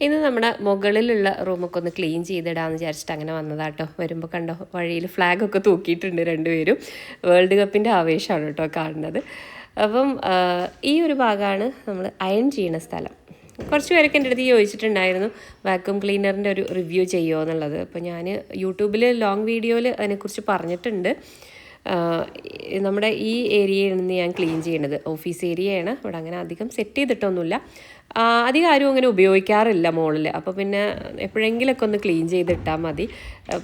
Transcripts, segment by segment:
ഇന്ന് നമ്മുടെ മുകളിലുള്ള റൂമൊക്കെ ഒന്ന് ക്ലീൻ ചെയ്തിടാമെന്ന് വിചാരിച്ചിട്ട് അങ്ങനെ വന്നതാട്ടോ. വരുമ്പോൾ കണ്ടോ വഴിയിൽ ഫ്ലാഗൊക്കെ തൂക്കിയിട്ടുണ്ട് രണ്ടുപേരും. വേൾഡ് കപ്പിൻ്റെ ആവേശമാണ് കേട്ടോ കാണുന്നത്. അപ്പം ഈ ഒരു ഭാഗമാണ് നമ്മൾ അയൺ ചെയ്യുന്ന സ്ഥലം. കുറച്ച് പേരൊക്കെ എൻ്റെ അടുത്ത് ചോദിച്ചിട്ടുണ്ടായിരുന്നു വാക്യൂം ക്ലീനറിൻ്റെ ഒരു റിവ്യൂ ചെയ്യുമോ എന്നുള്ളത്. അപ്പോൾ ഞാൻ യൂട്യൂബിൽ ലോങ് വീഡിയോയിൽ അതിനെക്കുറിച്ച് പറഞ്ഞിട്ടുണ്ട്. നമ്മുടെ ഈ ഏരിയയിൽ നിന്ന് ഞാൻ ക്ലീൻ ചെയ്യണത് ഓഫീസ് ഏരിയയാണ്. ഇവിടെ അങ്ങനെ അധികം സെറ്റ് ചെയ്തിട്ടൊന്നുമില്ല. അധികം ആരും അങ്ങനെ ഉപയോഗിക്കാറില്ല മുകളിൽ. അപ്പോൾ പിന്നെ എപ്പോഴെങ്കിലുമൊക്കെ ഒന്ന് ക്ലീൻ ചെയ്തിട്ടാൽ മതി.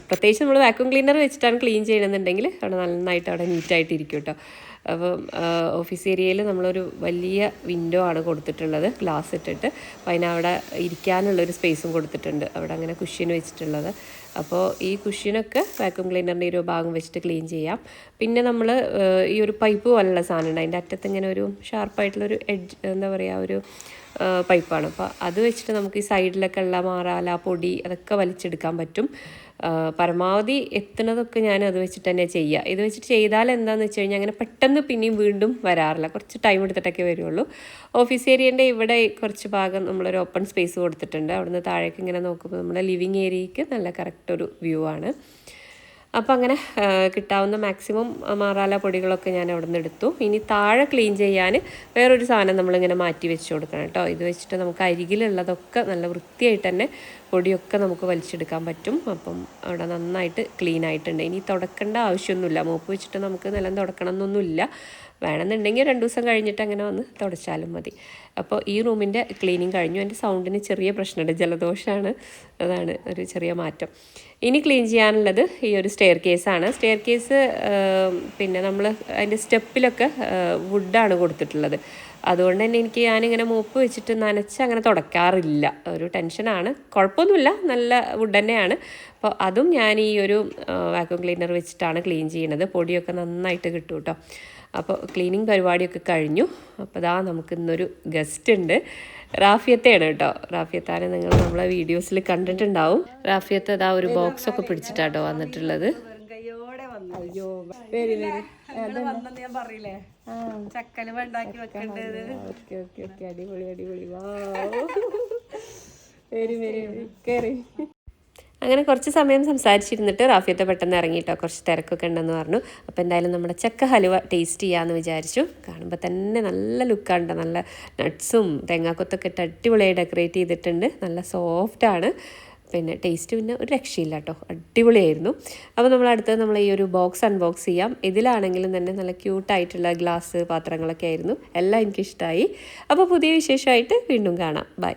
പ്രത്യേകിച്ച് നമ്മൾ വാക്യൂം ക്ലീനർ വെച്ചിട്ടാണ് ക്ലീൻ ചെയ്യണമെന്നുണ്ടെങ്കിൽ അവിടെ നന്നായിട്ട് അവിടെ നീറ്റായിട്ടിരിക്കും കേട്ടോ. അപ്പം ഓഫീസ് ഏരിയയിൽ നമ്മളൊരു വലിയ വിൻഡോ ആണ് കൊടുത്തിട്ടുള്ളത്, ഗ്ലാസ് ഇട്ടിട്ട്. അപ്പോൾ അതിനവിടെ ഇരിക്കാനുള്ളൊരു സ്പേസും കൊടുത്തിട്ടുണ്ട്. അവിടെ അങ്ങനെ കുഷ്യൻ വെച്ചിട്ടുള്ളത്. അപ്പോൾ ഈ കുഷ്യനൊക്കെ വാക്യൂം ക്ലീനറിൻ്റെ ഒരു ഭാഗം വെച്ചിട്ട് ക്ലീൻ ചെയ്യാം. പിന്നെ നമ്മൾ ഈ ഒരു പൈപ്പ് പോലുള്ള സാധനം ഉണ്ട്, അതിൻ്റെ അറ്റത്ത് ഇങ്ങനെ ഒരു ഷാർപ്പായിട്ടുള്ളൊരു എഡ്ജ്, എന്താ പറയുക, ഒരു പൈപ്പാണ്. അപ്പോൾ അത് വെച്ചിട്ട് നമുക്ക് ഈ സൈഡിലൊക്കെ ഉള്ള മാറാല പൊടി അതൊക്കെ വലിച്ചെടുക്കാൻ പറ്റും. പരമാവധി എത്തുന്നതൊക്കെ ഞാൻ അത് വെച്ചിട്ട് തന്നെ ചെയ്യുക. ഇത് വെച്ചിട്ട് ചെയ്താൽ എന്താണെന്ന് വെച്ച് കഴിഞ്ഞാൽ അങ്ങനെ പെട്ടെന്ന് പിന്നെയും വീണ്ടും വരാറില്ല, കുറച്ച് ടൈം എടുത്തിട്ടൊക്കെ വരുള്ളൂ. ഓഫീസ് ഏരിയൻ്റെ ഇവിടെ കുറച്ച് ഭാഗം നമ്മളൊരു ഓപ്പൺ സ്പേസ് കൊടുത്തിട്ടുണ്ട്. അവിടുന്ന് താഴേക്ക് ഇങ്ങനെ നോക്കുമ്പോൾ നമ്മുടെ ലിവിങ് ഏരിയയ്ക്ക് നല്ല കറക്റ്റ് ഒരു വ്യൂ ആണ്. അപ്പോൾ അങ്ങനെ കിട്ടാവുന്ന മാക്സിമം മാറാല പൊടികളൊക്കെ ഞാൻ അവിടെ നിന്ന് എടുത്തു. ഇനി താഴെ ക്ലീൻ ചെയ്യാൻ വേറൊരു സാധനം നമ്മളിങ്ങനെ മാറ്റി വെച്ച് കൊടുക്കണം കേട്ടോ. ഇത് വെച്ചിട്ട് നമുക്ക് അരികിലുള്ളതൊക്കെ നല്ല വൃത്തിയായിട്ട് തന്നെ പൊടിയൊക്കെ നമുക്ക് വലിച്ചെടുക്കാൻ പറ്റും. അപ്പം അവിടെ നന്നായിട്ട് ക്ലീൻ ആയിട്ടുണ്ട്. ഇനി തുടക്കേണ്ട ആവശ്യമൊന്നുമില്ല, മോപ്പ് വെച്ചിട്ട് നമുക്ക് നിലം തുടക്കണം എന്നൊന്നുമില്ല. വേണമെന്നുണ്ടെങ്കിൽ 2 ദിവസം കഴിഞ്ഞിട്ട് അങ്ങനെ വന്ന് തുടച്ചാലും മതി. അപ്പോൾ ഈ റൂമിൻ്റെ ക്ലീനിങ് കഴിഞ്ഞു. എൻ്റെ സൗണ്ടിന് ചെറിയ പ്രശ്നമുണ്ട്, ജലദോഷമാണ്, അതാണ് ഒരു ചെറിയ മാറ്റം. ഇനി ക്ലീൻ ചെയ്യാനുള്ളത് ഈ ഒരു സ്റ്റെയർ കേസാണ്. സ്റ്റെയർ കേസ് പിന്നെ നമ്മൾ അതിൻ്റെ സ്റ്റെപ്പിലൊക്കെ വുഡാണ് കൊടുത്തിട്ടുള്ളത്. അതുകൊണ്ട് തന്നെ ഞാനിങ്ങനെ മോപ്പ് വെച്ചിട്ട് നനച്ച് അങ്ങനെ തുടയ്ക്കാറില്ല. ഒരു ടെൻഷനാണ്. കുഴപ്പമൊന്നുമില്ല, നല്ല വുഡ് തന്നെയാണ്. അപ്പോൾ അതും ഞാൻ ഈ ഒരു വാക്യൂം ക്ലീനർ വെച്ചിട്ടാണ് ക്ലീൻ ചെയ്യുന്നത്. പൊടിയൊക്കെ നന്നായിട്ട് കിട്ടും കേട്ടോ. അപ്പോൾ ക്ലീനിങ് പരിപാടിയൊക്കെ കഴിഞ്ഞു. അപ്പോൾ ദാ നമുക്ക് ഇന്നൊരു ഗസ്റ്റ് ഉണ്ട്. റാഫിയത്തെയാണ് കേട്ടോ. റാഫിയത്താനെ നിങ്ങൾ നമ്മളെ വീഡിയോസിൽ കണ്ടിട്ടുണ്ടാവും. റാഫിയത്ത് അതാ ഒരു ബോക്സൊക്കെ പിടിച്ചിട്ടാട്ടോ വന്നിട്ടുള്ളത്. അയ്യോ അടിപൊളി അടിപൊളി. അങ്ങനെ കുറച്ച് സമയം സംസാരിച്ചിരുന്നിട്ട് റാഫിയത്തെ പെട്ടെന്ന് ഇറങ്ങിയിട്ടോ, കുറച്ച് തിരക്കൊക്കെ ഉണ്ടെന്ന് പറഞ്ഞു. അപ്പോൾ എന്തായാലും നമ്മുടെ ചക്ക ഹലുവ ടേസ്റ്റ് ചെയ്യാമെന്ന് വിചാരിച്ചു. കാണുമ്പോൾ തന്നെ നല്ല ലുക്കാണ്, നല്ല നട്ട്സും തേങ്ങാക്കൊത്തൊക്കെ ഇട്ട് അടിപൊളിയായി ഡെക്കറേറ്റ് ചെയ്തിട്ടുണ്ട്. നല്ല സോഫ്റ്റാണ്. പിന്നെ ടേസ്റ്റ് പിന്നെ ഒരു രക്ഷയില്ല കേട്ടോ, അടിപൊളിയായിരുന്നു. അപ്പോൾ നമ്മൾ ഈ ഒരു ബോക്സ് അൺബോക്സ് ചെയ്യാം. ഇതിലാണെങ്കിലും തന്നെ നല്ല ക്യൂട്ടായിട്ടുള്ള ഗ്ലാസ് പാത്രങ്ങളൊക്കെ ആയിരുന്നു. എല്ലാം എനിക്കിഷ്ടമായി. അപ്പോൾ പുതിയ വിശേഷമായിട്ട് വീണ്ടും കാണാം. ബൈ.